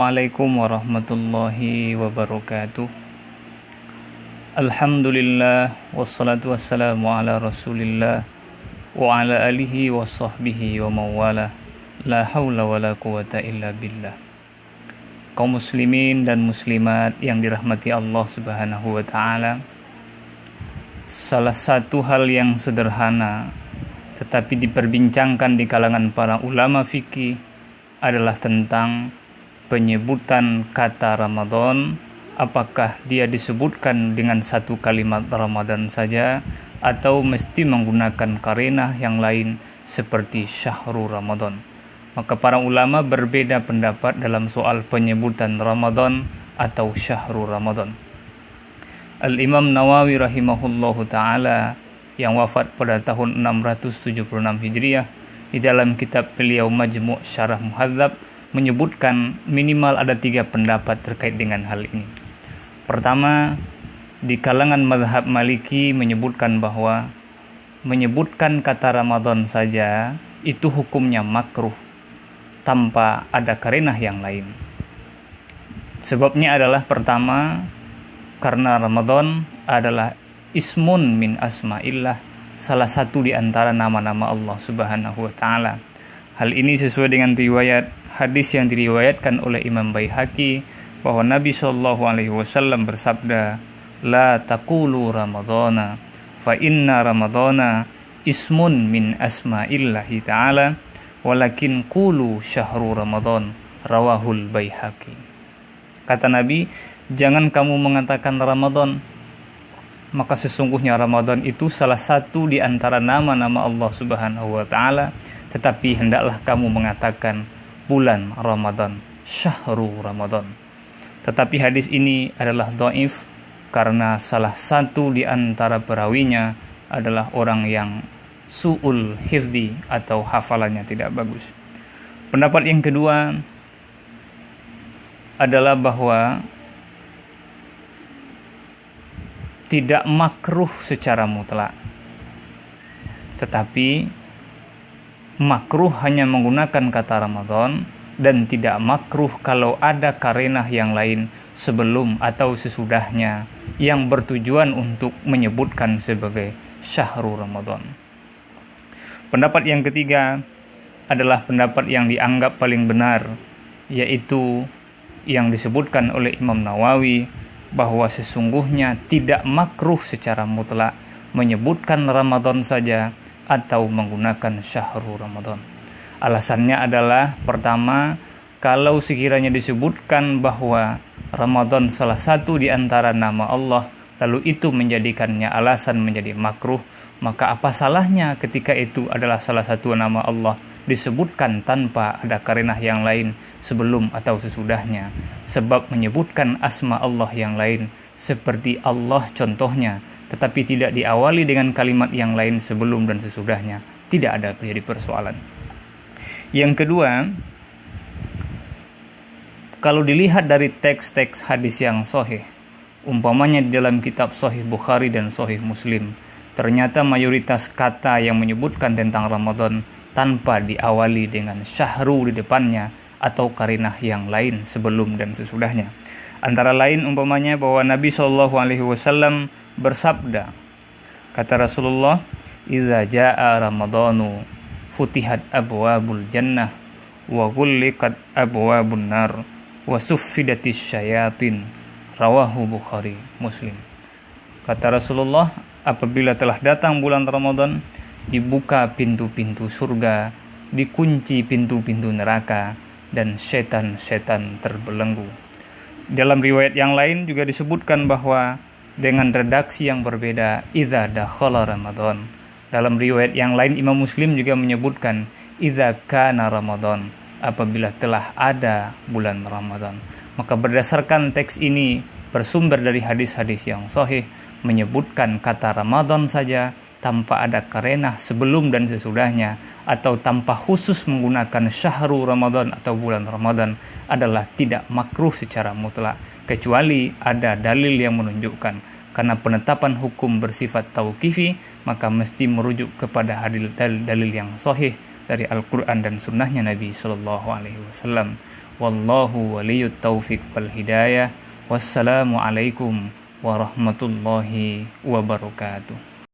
Assalamualaikum warahmatullahi wabarakatuh. Alhamdulillah wassalatu wassalamu ala rasulillah wa ala alihi wa sahbihi wa mawala. La hawla wa la quwata illa billah. Kaum muslimin dan muslimat yang dirahmati Allah subhanahu wa ta'ala, salah satu hal yang sederhana tetapi diperbincangkan di kalangan para ulama fikih adalah tentang penyebutan kata Ramadan. Apakah dia disebutkan dengan satu kalimat Ramadan saja atau mesti menggunakan karinah yang lain seperti syahrul Ramadan? Maka para ulama berbeda pendapat dalam soal penyebutan Ramadan atau syahrul Ramadan. Al-Imam Nawawi rahimahullahu ta'ala yang wafat pada tahun 676 Hijriah, di dalam kitab beliau Majmu' Syarah Muhadzab menyebutkan minimal ada 3 pendapat terkait dengan hal ini. Pertama, di kalangan mazhab Maliki menyebutkan bahwa menyebutkan kata Ramadan saja itu hukumnya makruh tanpa ada karinah yang lain. Sebabnya adalah pertama, karena Ramadan adalah ismun min asma'illah, salah satu di antara nama-nama Allah subhanahu wa ta'ala. Hal ini sesuai dengan riwayat hadis yang diriwayatkan oleh Imam Baihaqi bahwa Nabi SAW bersabda, la taqulu Ramadana fa inna Ramadana ismun min asma'illahi ta'ala walakin qulu syahru Ramadan, rawahul Baihaqi. Kata Nabi, jangan kamu mengatakan Ramadan, maka sesungguhnya Ramadan itu salah satu di antara nama-nama Allah subhanahu wa ta'ala, tetapi hendaklah kamu mengatakan bulan Ramadan, syahrul Ramadan. Tetapi hadis ini adalah dhaif karena salah satu di antara perawinya adalah orang yang su'ul hifdi atau hafalannya tidak bagus. Pendapat yang kedua adalah bahwa tidak makruh secara mutlak, tetapi makruh hanya menggunakan kata Ramadan, dan tidak makruh kalau ada karinah yang lain sebelum atau sesudahnya yang bertujuan untuk menyebutkan sebagai syahrul Ramadan. Pendapat yang ketiga adalah pendapat yang dianggap paling benar, yaitu yang disebutkan oleh Imam Nawawi bahwa sesungguhnya tidak makruh secara mutlak menyebutkan Ramadan saja atau menggunakan syahrul Ramadan. Alasannya adalah pertama, kalau sekiranya disebutkan bahwa Ramadan salah satu di antara nama Allah, lalu itu menjadikannya alasan menjadi makruh, maka apa salahnya ketika itu adalah salah satu nama Allah disebutkan tanpa ada karinah yang lain sebelum atau sesudahnya? Sebab menyebutkan asma Allah yang lain seperti Allah contohnya, tetapi tidak diawali dengan kalimat yang lain sebelum dan sesudahnya, tidak ada menjadi persoalan. Yang kedua, kalau dilihat dari teks-teks hadis yang sahih, umpamanya di dalam kitab Sahih Bukhari dan Sahih Muslim, ternyata mayoritas kata yang menyebutkan tentang Ramadan tanpa diawali dengan syahru di depannya atau karinah yang lain sebelum dan sesudahnya. Antara lain umpamanya bahwa Nabi SAW bersabda, kata Rasulullah, "Idza jaa Ramadhanu futihat abwabul jannah wa ghulliqat abwabun nar wa suffidatis syayatin." Rawahu Bukhari Muslim. Kata Rasulullah, apabila telah datang bulan Ramadan, dibuka pintu-pintu surga, dikunci pintu-pintu neraka, dan setan-setan terbelenggu. Dalam riwayat yang lain juga disebutkan bahwa dengan redaksi yang berbeda, idza dakhala Ramadan. Dalam riwayat yang lain Imam Muslim juga menyebutkan idza kana Ramadan, apabila telah ada bulan Ramadan. Maka berdasarkan teks ini bersumber dari hadis-hadis yang sahih menyebutkan kata Ramadan saja tanpa ada karenah sebelum dan sesudahnya, atau tanpa khusus menggunakan syahrul Ramadan atau bulan Ramadan, adalah tidak makruh secara mutlak, kecuali ada dalil yang menunjukkan. Karena penetapan hukum bersifat tauqifi, maka mesti merujuk kepada dalil yang sahih dari Al-Quran dan sunnahnya Nabi SAW. Wallahu waliyut taufiq wal hidayah. Wassalamualaikum warahmatullahi wabarakatuh.